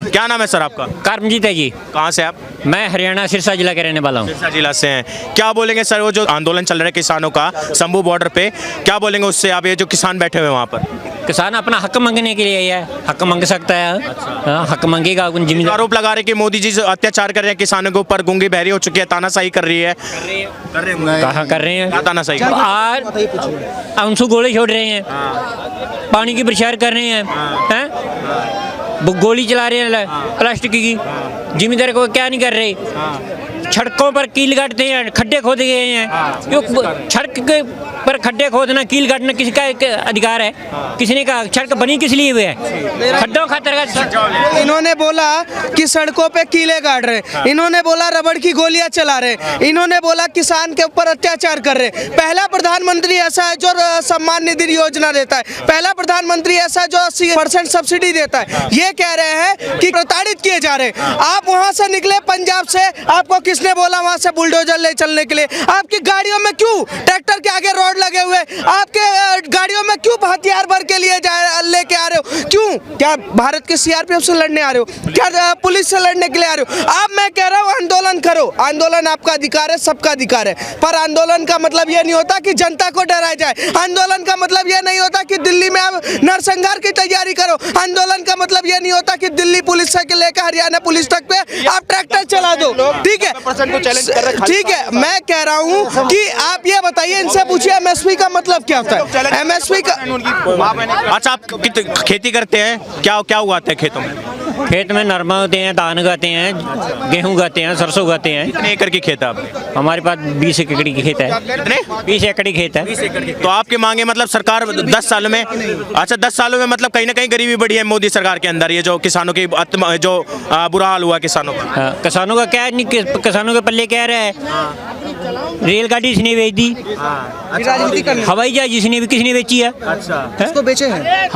क्या नाम है सर आपका? कर्मजीत है जी। कहाँ से आप? मैं हरियाणा सिरसा जिला के रहने वाला हूँ। सिरसा जिला से हैं। क्या बोलेंगे सर, वो जो आंदोलन चल रहा है किसानों का शंभू बॉर्डर पे, क्या बोलेंगे उससे? आप ये जो किसान बैठे हुए हैं वहाँ पर, किसान अपना हक मांगने के लिए है, हक मांग सकता है। हाँ, हक मांगेगा उन जिम्मेदार। आरोप लगा रहे कि मोदी जी अत्याचार कर रहे हैं किसानों के ऊपर, गूंगी बहरी हो चुकी है, तानाशाही कर रही है। कहाँ कर रहे हैं? क्या तानाशाही? आज आंसू गोले छोड़ रहे हैं, पानी की प्रचार कर रहे हैं, वो गोली चला रहे हैं प्लास्टिक की। जिम्मेदार को क्या नहीं कर रहे? सड़कों पर कील गाड़ते हैं, खड्डे खोदे गए हैं। क्यों सड़क के पर खड्डे खोदना, कील गाड़ना किसी का अधिकार है? किसने कहा? सड़क बनी किस लिए हुए है? खड्डों खातर का। इन्होंने बोला कि सड़कों पे कीले गाड़ रहे, इन्होंने बोला रबड़ की गोलियां चला रहे, इन्होंने बोला किसान के ऊपर अत्याचार कर रहे। पहला प्रधानमंत्री ऐसा है जो सम्मान निधि योजना देता है, पहला प्रधानमंत्री ऐसा है जो 80% सब्सिडी देता है। ये कह रहे हैं कि प्रताड़ित किए जा रहे। आप वहां से निकले पंजाब से, आपको किसने बोला वहां से बुलडोजर ले चलने के लिए? आपकी गाड़ियों में क्यों ट्रैक्टर के आगे रोड लगे हुए? आपके गाड़ियों में क्यों हथियार भर के लिए लेके आ रहे हो? क्यों? क्या भारत के सीआरपीएफ से लड़ने आ रहे हो? क्या पुलिस से लड़ने के लिए आ रहे हो? आप, मैं कह रहा हूँ आंदोलन करो, आंदोलन आपका अधिकार है, सबका अधिकार है, पर आंदोलन का मतलब यह नहीं होता कि जनता को डराया जाए। आंदोलन का मतलब यह नहीं होता कि दिल्ली में आप नरसंहार की तैयारी करो। आंदोलन का मतलब यह नहीं होता कि दिल्ली पुलिस से लेकर हरियाणा पुलिस तक पे आप ट्रैक्टर चला दो। ठीक है, ठीक है, मैं कह रहा हूँ कि आप ये बताइए, इनसे पूछिए एमएसपी का मतलब क्या होता है? एमएसपी का। अच्छा, आप खेती करते हैं, क्या क्या उगाते हैं खेतों में? खेत में नरमा होते हैं, धान उगाते हैं, गेहूं उगाते हैं, सरसों उगाते हैं। कितने एकड़ की खेत है आपकी? हमारे पास 20 एकड़ की खेत है। कितने? 20 एकड़ की खेत है। 20 एकड़ की। तो आपकी मांगे मतलब सरकार 10 सालों में, अच्छा 10 सालों में मतलब कहीं ना कहीं गरीबी बढ़ी है मोदी सरकार के अंदर, ये जो किसानों की जो बुरा हाल हुआ किसानों का। हाँ, किसानों का क्या नहीं, किसानों के पल्ले कह रहा है। रेलगाड़ी इसने बेच दी, हवाई जहाज इसने भी किसने बेची है? किसको बेचे हैं?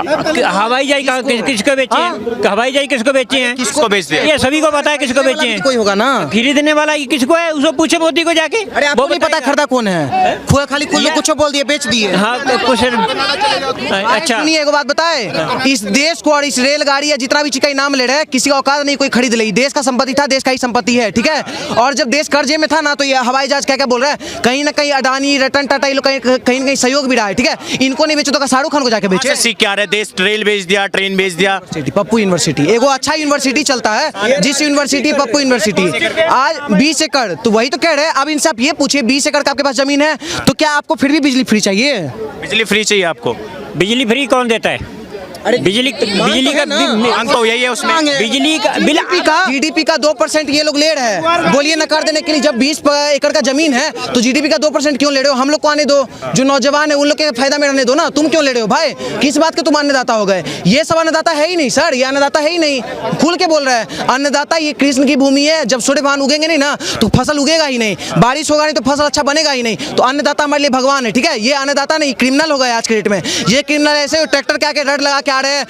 हवाई जहाज किसको बेचे हैं? हवाई जहाज किसको बेचे हैं? किसको बेचते हैं? ये सभी को पता है किसको बेचे हैं। कोई होगा ना खरीदने वाला किसको है? उसको पूछे मोदी को जाके। अरे आपको नहीं पता खरीदा कौन है? खाली कुछ बोल दिए, बेच दिए। हाँ, तो कुछ अच्छा सुनिए, एक बात बताए, इस देश को और इस रेलगाड़ी या जितना भी चीज का नाम ले रहे हैं, किसी का औकात नहीं कोई खरीद ले। देश का संपत्ति था, देश का ही संपत्ति है, ठीक है। और जब देश कर्जे में था ना, तो ये हवाई जहाज क्या क्या बोल रहा है, कहीं ना कहीं अडानी, रतन टाटा, ये लोग कहीं कहीं सहयोग भी रहा है, ठीक है। इनको नहीं बेचे तो शाहरुख खान को जाके बेचे। सीख क्या रहे? देश रेल बेच दिया, ट्रेन बेच दिया। पप्पू यूनिवर्सिटी एक अच्छा यूनिवर्सिटी चलता है, जिस यूनिवर्सिटी पप्पू यूनिवर्सिटी आज 20 एकड़, तो वही तो कह रहे हैं। अब इनसे आप ये पूछिए, 20 एकड़ का आपके पास जमीन है, तो क्या आपको फिर भी बिजली फ्री चाहिए? बिजली फ्री चाहिए आपको? बिजली फ्री कौन देता है? बिजली का मांग तो यही है उसमें। बिजली का जीडीपी का 2% ये लोग ले रहे हैं। बोलिए नकार देने के लिए, जब 20 एकड़ का जमीन है तो जीडीपी का 2% क्यों ले रहे हो? हम लोग को आने दो, जो नौजवान है उन लोग के फायदा में रहने दो ना। तुम क्यों ले रहे हो भाई? किस बात के तुम अन्नदाता हो गए? ये सब अन्नदाता है ही नहीं सर, ये अन्नदाता है ही नहीं। खुल के बोल रहा है अन्नदाता, ये कृष्ण की भूमि है। जब सूर्य भगवान उगेंगे नहीं ना तो फसल उगेगा ही नहीं, बारिश होगा नहीं तो फसल अच्छा बनेगा ही नहीं। तो अन्नदाता हमारे लिए भगवान है, ठीक है। ये अन्नदाता नहीं, क्रिमिनल हो गए आज के डेट में। ये क्रिमिनल ऐसे ट्रैक्टर के आके रड लगा के आ रहे हैं।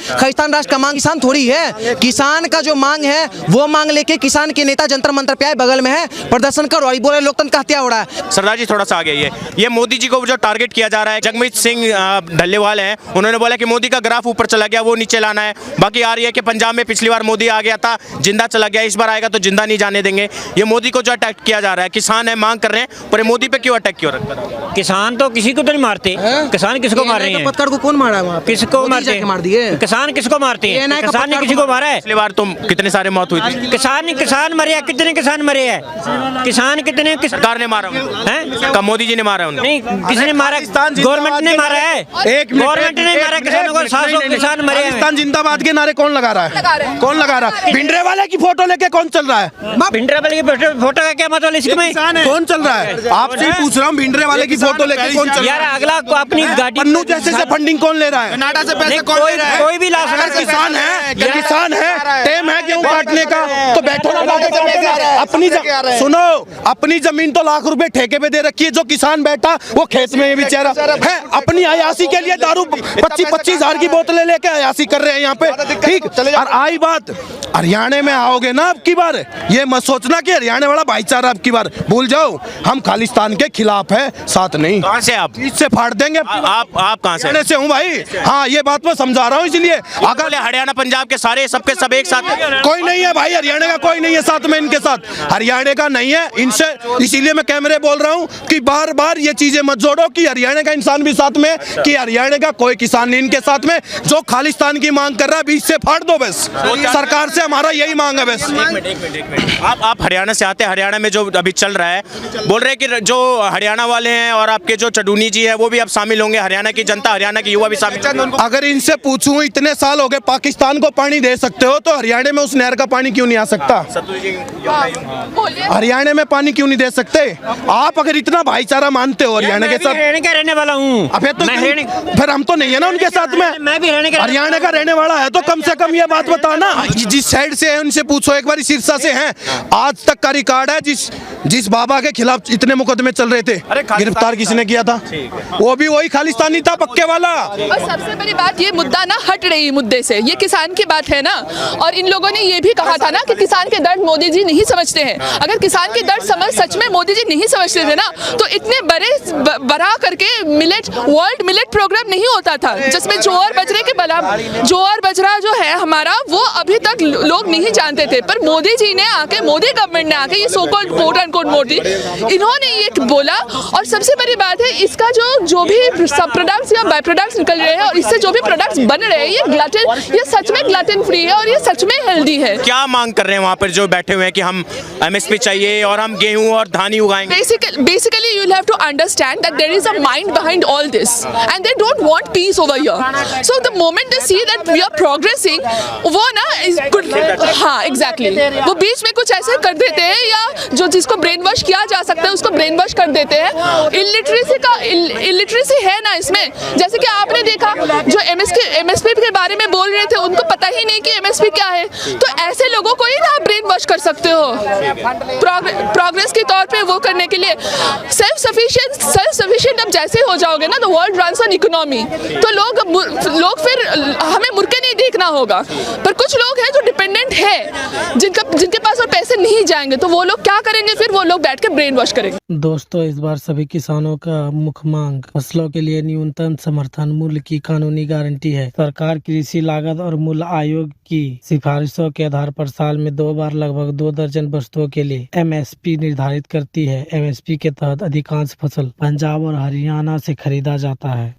राष्ट्र का मांग किसान थोड़ी है। किसान का जो मांग है वो मांग लेके किसान के नेता जंतर मंतर पे आए, बगल में है, प्रदर्शन करो, और बोले लोकतंत्र का हत्या हो रहा है। सरदार जी थोड़ा सा आगे ये मोदी जी को जो टारगेट किया जा रहा है, जगमीत सिंह ढल्लेवाल हैं, उन्होंने बोला कि मोदी का ग्राफ ऊपर चला गया, वो नीचे लाना है। बाकी आ रही है कि पंजाब में पिछली बार मोदी आ गया था, जिंदा चला गया, इस बार आएगा तो जिंदा नहीं जाने देंगे। ये मोदी को जो अटैक किया जा रहा है, किसान है मांग कर रहे हैं, पर मोदी पे क्यों अटैक क्यों रखा? किसान तो किसी को तो नहीं मारते, किसान किसको मार रहे हैं? पत्थर को कौन मारा है? किसको मार दिए? किसान किसको मारते हैं? किसान ने किसी को मारा है? पिछली बार तुम कितने सारे मौत हुई थी। किसान मरे हैं, कितने किसान मरे हैं? किसान कितने सरकार ने मारा है? कब मोदी जी ने मारा उन्हें? नहीं, किसने मारा? गवर्नमेंट ने मारा है। गवर्नमेंट ने मारा किसानों को। 700 किसान मरे हैं। पाकिस्तान जिंदाबाद के नारे कौन लगा रहा है? कौन लगा रहा है? भिंडरे वाले की फोटो लेके कौन चल रहा है? भिंडरे वाले की फोटो का क्या मतलब इसमें? कौन चल रहा है? आपसे ही पूछ रहा हूँ, भिंडरे वाले की फोटो लेके कौन चल रहा है? यार अगला को अपनी गाड़ी पन्नू जैसे से फंडिंग कौन ले रहा है? कनाडा से पैसे कौन ले रहा है? कोई भी ला सकता है। किसान है, किसान है, टेम है गेहूं काटने का, तो बैठो ना सुनो, अपनी जमीन तो लाख रुपए ठेके पे दे रखी है, जो किसान बैठा वो खेत में बेचारा है, अपनी अयासी के लिए दारू 25-25 हजार की बोतलें लेके अयासी कर रहे हैं यहाँ पे, ठीक। और आई बात हरियाणा में आओगे ना, अब की बार ये मत सोचना कि हरियाणा वाला भाईचारा अब की बार भूल जाओ, हम खालिस्तान के खिलाफ है, साथ नहीं। कहाँ से आप? इससे फाड़ देंगे। आप कहाँ से? हरियाणा से हूँ भाई। हाँ, ये बात मैं समझा रहा हूँ, इसलिए अगर हरियाणा पंजाब के सारे सबके सब एक साथ कोई नहीं है भाई, हरियाणा का कोई नहीं है साथ में इनके साथ, हरियाणा का नहीं है इनसे, इसीलिए मैं कैमरे बोल रहा हूँ कि बार बार ये चीजें मत जोड़ो कि हरियाणा का इंसान भी साथ में, कि हरियाणा का कोई किसान नहीं इनके साथ में, जो खालिस्तान की मांग कर रहा है बीच से फाड़ दो बस, सरकार से हमारा यही मांग है बस। आप हरियाणा से आते हैं, हरियाणा में जो अभी चल रहा है, बोल रहे हैं कि जो हरियाणा वाले हैं और आपके जो चडूनी जी है वो भी अब शामिल होंगे, हरियाणा की जनता, हरियाणा की युवा भी शामिल। अगर इनसे पूछूं, इतने साल हो गए पाकिस्तान को पानी दे सकते हो तो हरियाणा में उस नहर का पानी क्यों नहीं आ सकता? हरियाणा में पानी क्यों नहीं दे सकते? आप अगर इतना भाईचारा मानते हो हरियाणा के साथ, हरियाणा का रहने वाला हूँ, फिर हम तो नहीं है ना उनके साथ में। मैं भी हरियाणा का रहने वाला है तो कम से कम ये बात बताना, जिस साइड से है उनसे पूछो एक बार, सिरसा से हैं, आज तक का रिकॉर्ड है, जिस बाबा के खिलाफ इतने मुकदमे चल रहे थे, गिरफ्तार किसने किया था? वो भी वही खालिस्तानी था, पक्के वाला। और सबसे बड़ी बात, ये मुद्दा ना हट रही मुद्दे से, ये किसान की बात है ना, और इन लोगों ने ये भी कहा था ना कि किसान के दर्द मोदी जी नहीं समझते हैं। अगर किसान के दर्द सच में मोदी जी नहीं समझते थे ना, तो इतने बड़ा करके वर्ल्ड मिलेट प्रोग्राम नहीं होता था, जिसमें ज्वार बाजरे के ज्वार बाजरा जो है हमारा, वो अभी तक लोग नहीं जानते थे, पर मोदी जी ने आके, मोदी गवर्नमेंट ने आके, ये so called quote and quote Modi, इन्होंने ये बोला। और सबसे बड़ी बात है, इसका जो भी सब प्रोडक्ट्स या बाय प्रोडक्ट्स निकल रहे हैं और इससे जो भी प्रोडक्ट्स बन रहे हैं, ये सच में ग्लटन फ्री है और ये सच में हेल्दी है। क्या मांग कर रहे हैं वहाँ पर जो बैठे हुए हैं कि हम MSP चाहिए और हम गेहूं और धान ही उगाएंगे? Basically, you'll have to understand that there is a mind behind all this, and they don't want peace over here. So the moment they see that we are progressing, वो ना good, हाँ exactly, वो बीच में कुछ ऐसे कर देते हैं, या जो जिसको ब्रेन वॉश किया जा सकता है उसको ब्रेन वॉश कर देते हैं। इलिटरेसी है ना इसमें, जैसे कि आपने देखा जो MSP के बारे में बोल रहे थे, उनको पता ही नहीं कि MSP क्या है, तो ऐसे लोगों को ही ना आप ब्रेन वॉश कर सकते हो प्रोग्रेस के तौर पे, वो करने के लिए। सेल्फ सफिशिएंट अब जैसे हो जाओगे ना, तो वर्ल्ड रन्स ऑन इकोनॉमी, तो लोग फिर हमें मुड़के नहीं देखना होगा। पर कुछ लोग हैं जो डिपेंडेंट है, जिनके पास और पैसे नहीं जाएंगे, तो वो लोग क्या करेंगे? फिर वो लोग बैठ के ब्रेन वॉश करेंगे। दोस्तों, इस बार सभी किसानों का मुख्य मांग फसलों के लिए न्यूनतम समर्थन मूल्य की कानूनी गारंटी है। सरकार कृषि लागत और मूल्य आयोग की सिफारिशों के आधार पर साल में 2 बार लगभग 2 दर्जन वस्तुओं के लिए MSP निर्धारित करती है। MSP के तहत अधिकांश फसल पंजाब और हरियाणा से खरीदा जाता है।